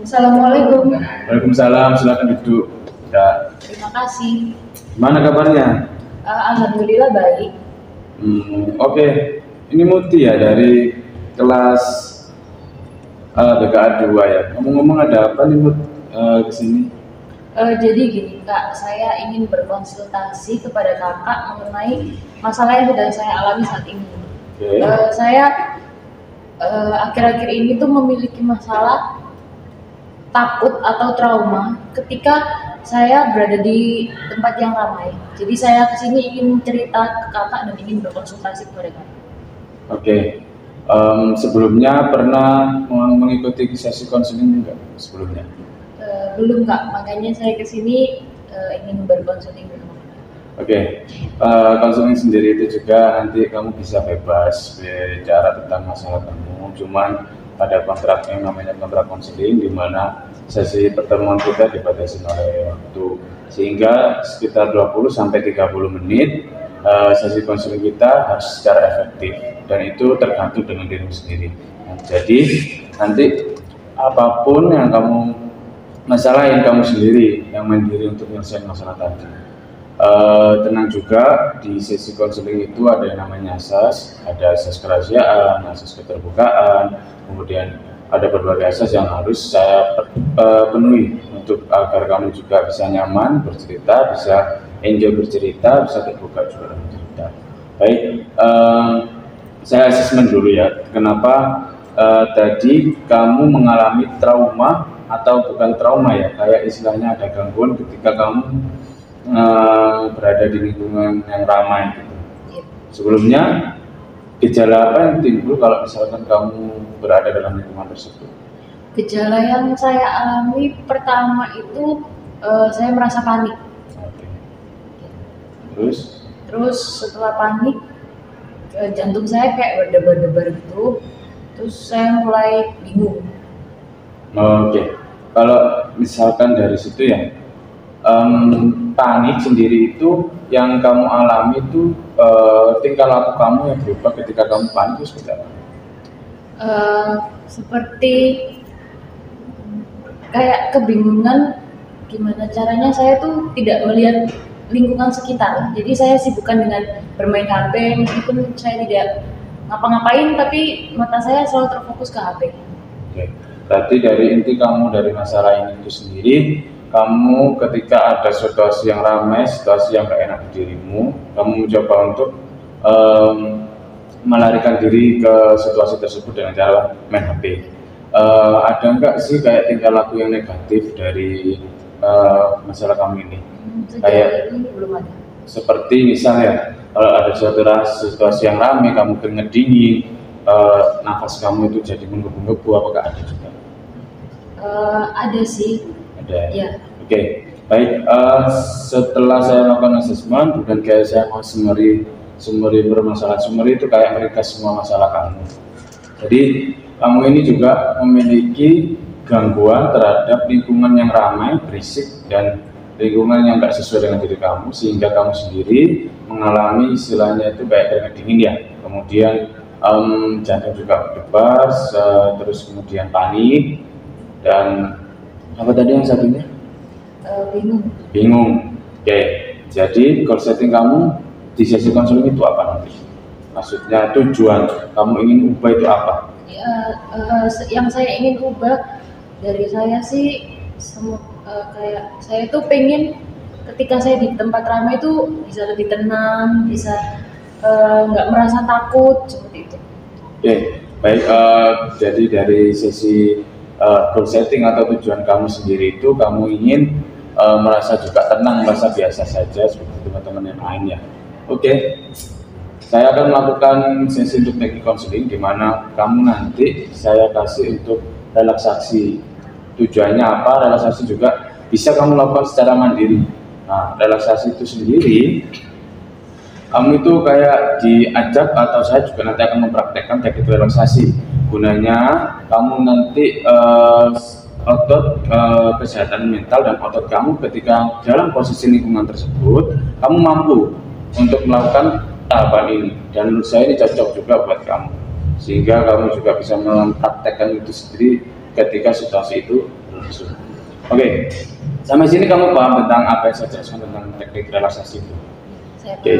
Assalamualaikum. Waalaikumsalam, silakan duduk. Ya, Terima kasih. gimana kabarnya? Alhamdulillah baik. Oke. Ini Muti ya dari kelas BKA 2 ya. Ngomong-ngomong ada apa nih Mut kesini? Jadi gini Kak, saya ingin berkonsultasi kepada Kakak mengenai masalah yang sedang saya alami saat ini. Oke. Saya akhir-akhir ini tuh memiliki masalah takut atau trauma ketika saya berada di tempat yang ramai. Jadi saya kesini ingin cerita ke Kakak dan ingin berkonsultasi kepada Kakak. Oke. Sebelumnya pernah mengikuti sesi konseling enggak sebelumnya? Belum Kak, makanya saya kesini ingin berkonsulting dengan Kakak. Oke. Konseling sendiri itu juga nanti kamu bisa bebas bicara tentang masalah kamu. Cuman ada kontrak yang namanya kontrak konseling di mana sesi pertemuan kita dibatasi oleh waktu, sehingga sekitar 20 sampai 30 menit sesi konseling kita harus secara efektif, dan itu tergantung dengan dirimu sendiri. Nah, jadi nanti apapun yang kamu masalahin, kamu sendiri yang mandiri untuk menyelesaikan masalah tadi. Tenang juga, di sesi konseling itu ada yang namanya asas, ada asas kerahasiaan, asas keterbukaan, kemudian ada berbagai asas yang harus saya penuhi untuk agar kamu juga bisa nyaman bercerita, bisa enjoy bercerita, bisa terbuka juga dalam cerita. Baik, saya asesmen dulu ya, kenapa tadi kamu mengalami trauma atau bukan trauma ya, kayak istilahnya ada gangguan ketika kamu berada di lingkungan yang ramai gitu. Sebelumnya gejala apa yang timbul kalau misalkan kamu berada dalam lingkungan tersebut? Gejala yang saya alami pertama itu saya merasa panik. Oke. Terus setelah panik jantung saya kayak berdebar-debar gitu. Terus saya mulai bingung. Oke. Kalau misalkan dari situ ya, panik sendiri itu yang kamu alami itu tingkah laku kamu yang berubah ketika kamu panik itu seperti apa? Seperti kayak kebingungan gimana caranya saya tuh tidak melihat lingkungan sekitar. Jadi saya sibukkan dengan bermain HP, meskipun saya tidak ngapa-ngapain tapi mata saya selalu terfokus ke HP. Oke. Berarti dari inti kamu dari masalah ini itu sendiri, kamu ketika ada situasi yang ramai, situasi yang gak enak di dirimu, kamu mencoba untuk melarikan diri ke situasi tersebut dengan cara main HP. Ada nggak sih kayak tingkah laku yang negatif dari masalah kamu ini? Kayak ini belum ada. seperti misalnya kalau ada suatu situasi yang ramai, kamu keringet dingin, nafas kamu itu jadi menggebu-gebu, apakah ada juga? Ada sih. Ada. Ya. Oke, baik. Setelah saya melakukan asesmen, bukan kayak saya mau summary bermasalah. Summary itu kayak meringkas semua masalah kamu. Jadi kamu ini juga memiliki gangguan terhadap lingkungan yang ramai, berisik, dan lingkungan yang tidak sesuai dengan diri kamu, sehingga kamu sendiri mengalami istilahnya itu kayak keringat dingin ya. Kemudian jantung juga berdebar, terus kemudian panik, dan apa tadi yang satunya? Bingung. Oke, jadi goal setting kamu di sesi konseling itu apa nanti? Maksudnya tujuan kamu ingin ubah itu apa? Yang saya ingin ubah dari saya sih kayak saya tuh pengen ketika saya di tempat ramai itu bisa lebih tenang, bisa nggak merasa takut seperti itu. Oke, baik. Jadi dari sesi goal setting atau tujuan kamu sendiri itu kamu ingin merasa juga tenang, merasa biasa saja seperti teman-teman yang lain ya. Oke, saya akan melakukan sesi untuk teknik konseling di mana kamu nanti saya kasih untuk relaksasi. Tujuannya apa? Relaksasi juga bisa kamu lakukan secara mandiri. Nah, relaksasi itu sendiri kamu itu kayak diajak atau saya juga nanti akan mempraktekkan teknik relaksasi. Gunanya kamu nanti otot kesehatan mental dan otot kamu ketika dalam posisi lingkungan tersebut, kamu mampu untuk melakukan tahapan ini, dan menurut saya ini cocok juga buat kamu, sehingga kamu juga bisa mempraktekkan itu sendiri ketika situasi itu bermusuh. Oke, sampai sini kamu paham tentang apa yang saya jelaskan tentang teknik relaksasi itu? Oke.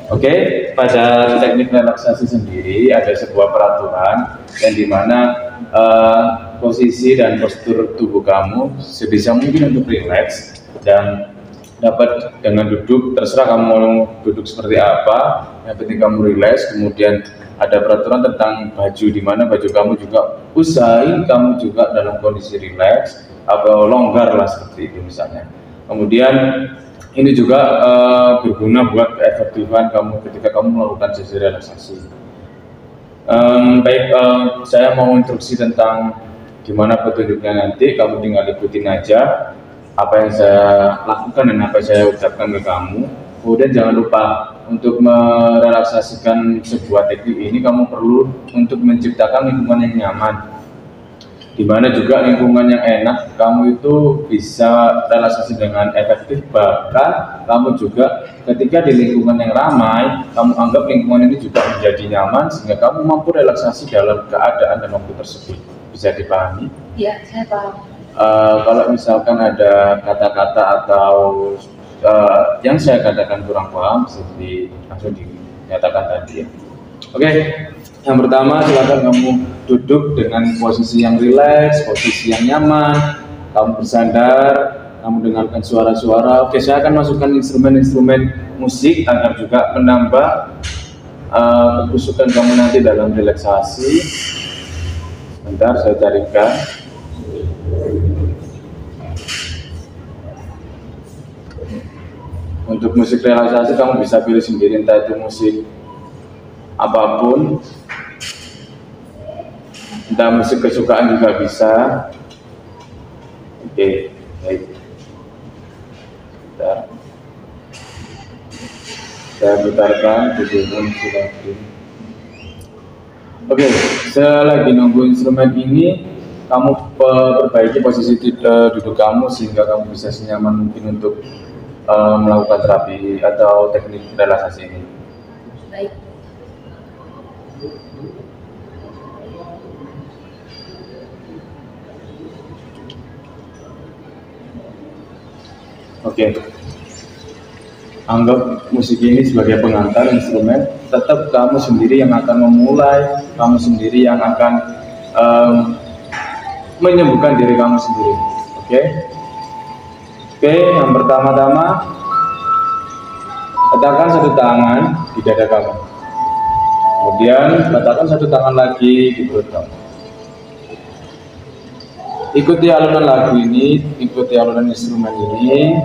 Oke, pada teknik relaksasi sendiri ada sebuah peraturan yang dimana posisi dan postur tubuh kamu sebisa mungkin untuk rileks dan dapat dengan duduk, terserah kamu mau duduk seperti apa, yang penting kamu rileks. Kemudian ada peraturan tentang baju, di mana baju kamu juga usahain kamu juga dalam kondisi rileks atau longgar lah seperti itu misalnya. Kemudian ini juga berguna buat keefektifan kamu ketika kamu melakukan sesi relaksasi. Saya mau instruksi tentang gimana petunjuknya nanti, kamu tinggal ikutin aja apa yang saya lakukan dan apa yang saya ucapkan ke kamu. Kemudian jangan lupa untuk merelaksasikan sebuah teknik ini, kamu perlu untuk menciptakan lingkungan yang nyaman, di mana juga lingkungan yang enak, kamu itu bisa relaksasi dengan efektif. Bahkan kamu juga ketika di lingkungan yang ramai, kamu anggap lingkungan ini juga menjadi nyaman, sehingga kamu mampu relaksasi dalam keadaan dan waktu tersebut. Bisa dipahami? Iya, saya paham. Kalau misalkan ada kata-kata atau yang saya katakan kurang paham, bisa langsung dinyatakan tadi ya. Oke. Yang pertama, silakan kamu duduk dengan posisi yang rileks, posisi yang nyaman, kamu bersandar, kamu dengarkan suara-suara. Oke, saya akan masukkan instrumen-instrumen musik agar juga menambah kekusukan kamu nanti dalam relaksasi. Sebentar, saya carikan. Untuk musik relaksasi kamu bisa pilih sendiri, entah itu musik apapun, entah musik kesukaan juga bisa. Oke, baik. Saya putarkan video sudah. Oke, selagi nunggu instrumen ini, kamu perbaiki posisi duduk kamu sehingga kamu bisa senyaman mungkin untuk melakukan terapi atau teknik relaksasi ini. Baik. Oke. Anggap musik ini sebagai pengantar instrumen, tetap kamu sendiri yang akan memulai, kamu sendiri yang akan menyembuhkan diri kamu sendiri. Oke. Oke, yang pertama-tama letakkan satu tangan di dada kamu. Kemudian letakkan satu tangan lagi di perut kamu. Ikuti alunan lagu ini, ikuti alunan instrumen ini.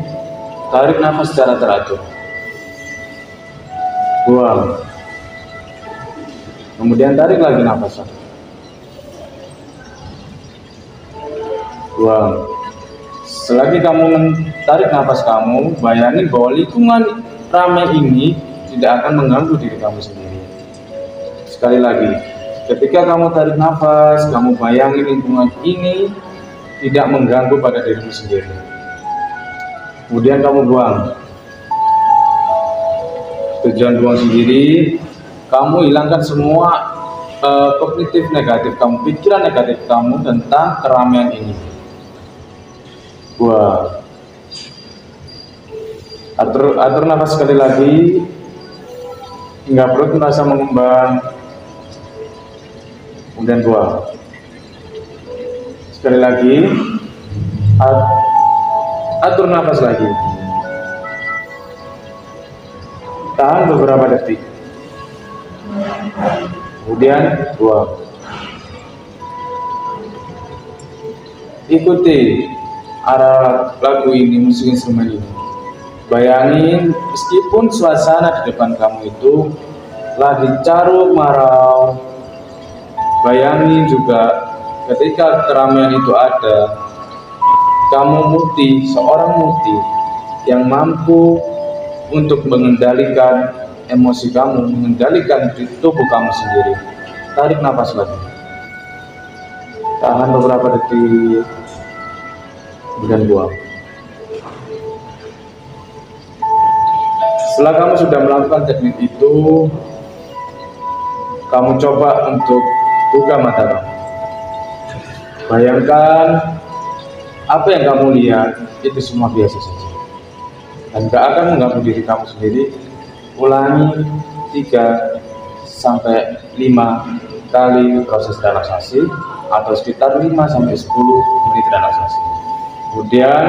Tarik nafas secara teratur. Buang. Kemudian tarik lagi nafas. Buang. Selagi kamu tarik nafas kamu, bayangin bahwa lingkungan ramai ini tidak akan mengganggu diri kamu sendiri. Sekali lagi, ketika kamu tarik nafas, kamu bayangin lingkungan ini tidak mengganggu pada dirimu sendiri. Kemudian kamu buang. Tujuan buang sendiri, kamu hilangkan semua kognitif negatif kamu, pikiran negatif kamu tentang keramaian ini. Buang. Atur nafas sekali lagi hingga perut merasa mengembang. Kemudian buang. Sekali lagi, atur nafas lagi. Tahan beberapa detik. Kemudian buang. Ikuti arah lagu ini, musik instrumen ini. Bayangin meskipun suasana di depan kamu itu lagi carut marau, bayangin juga ketika keramaian itu ada, kamu seorang muti yang mampu untuk mengendalikan emosi kamu, mengendalikan tubuh kamu sendiri. Tarik nafas lagi. Tahan beberapa detik. Kemudian buang. Setelah kamu sudah melakukan teknik itu, kamu coba untuk buka mata kamu. Bayangkan apa yang kamu lihat itu semua biasa saja dan gak akan mengganggu diri kamu sendiri. Ulangi 3 sampai 5 kali proses relaksasi atau sekitar 5 sampai 10 menit relaksasi. Kemudian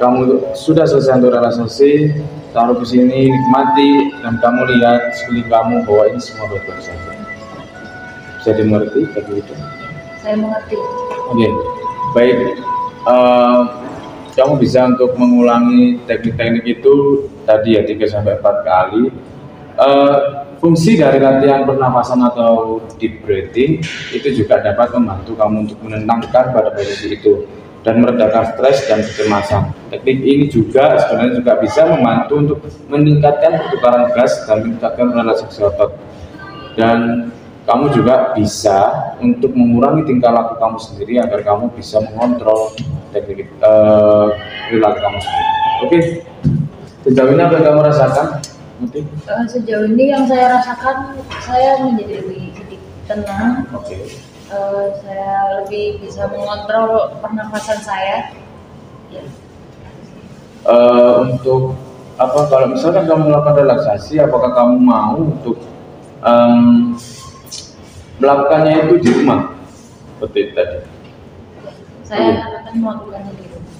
kamu sudah selesai untuk relaksasi, taruh di sini, nikmati, dan kamu lihat sekeliling kamu bahwa ini semua baik-baik saja. Bisa dimengerti begitu itu? Saya mengerti. Oke, baik. Kamu bisa untuk mengulangi teknik-teknik itu tadi ya 3 sampai 4 kali. Fungsi dari latihan pernafasan atau deep breathing itu juga dapat membantu kamu untuk menenangkan pada posisi itu dan meredakan stres dan kecemasan. Teknik ini juga sebenarnya juga bisa membantu untuk meningkatkan pertukaran gas dan meningkatkan relaksasi otot. Dan kamu juga bisa untuk mengurangi tingkah laku kamu sendiri agar kamu bisa mengontrol teknik perilaku kamu sendiri. Oke, sejauh ini apa yang kamu rasakan? Sejauh ini yang saya rasakan, saya menjadi lebih sedikit tenang. Saya lebih bisa mengontrol pernafasan saya. Ya. Untuk apa? Kalau misalkan kamu melakukan relaksasi, apakah kamu mau untuk melakukannya itu di rumah seperti tadi? Saya akan melakukannya di rumah.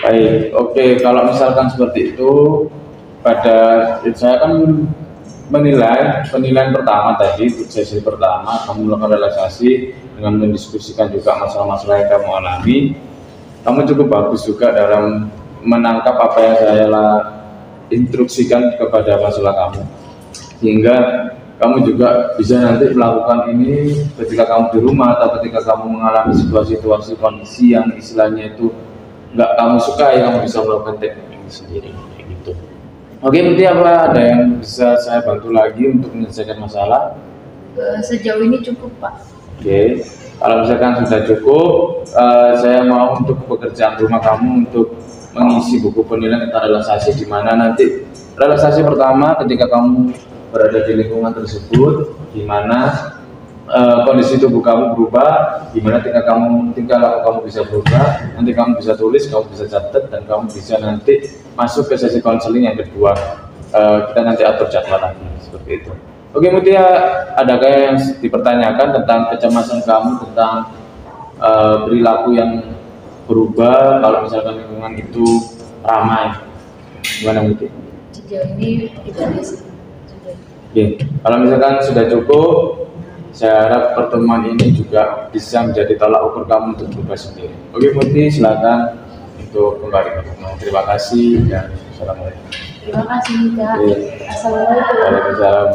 Baik, oke. Kalau misalkan seperti itu, pada saya akan menilai penilaian pertama tadi, untuk sesi pertama kamu melakukan relaksasi dengan mendiskusikan juga masalah-masalah yang kamu alami. Kamu cukup bagus juga dalam menangkap apa yang saya instruksikan kepada masalah kamu, sehingga kamu juga bisa nanti melakukan ini ketika kamu di rumah atau ketika kamu mengalami situasi-situasi kondisi yang istilahnya itu nggak kamu suka, kamu bisa melakukan teknik ini sendiri gitu. Oke, berarti apa ada yang bisa saya bantu lagi untuk menyelesaikan masalah? Sejauh ini cukup, Pak. Oke, kalau misalkan sudah cukup, saya mau untuk pekerjaan rumah kamu untuk mengisi buku penilaian tentang relaksasi, di mana nanti relaksasi pertama ketika kamu berada di lingkungan tersebut, di mana kondisi tubuh kamu berubah, di mana tingkah laku kamu bisa berubah. Nanti kamu bisa tulis, kamu bisa catat, dan kamu bisa nanti masuk ke sesi konseling yang kedua. Kita nanti atur jadwal lagi seperti itu. Oke, Mutia, adakah yang dipertanyakan tentang kecemasan kamu tentang perilaku yang berubah kalau misalkan lingkungan itu ramai? Gimana, Mutia? Sejauh ini tidak bisa. Oke, kalau misalkan sudah cukup, saya harap pertemuan ini juga bisa menjadi tolak ukur kamu untuk berubah sendiri. Oke, Muti, silakan untuk kembali ke rumah. Terima kasih dan assalamualaikum. Terima kasih, Kak. Assalamualaikum. Waalaikumsalam.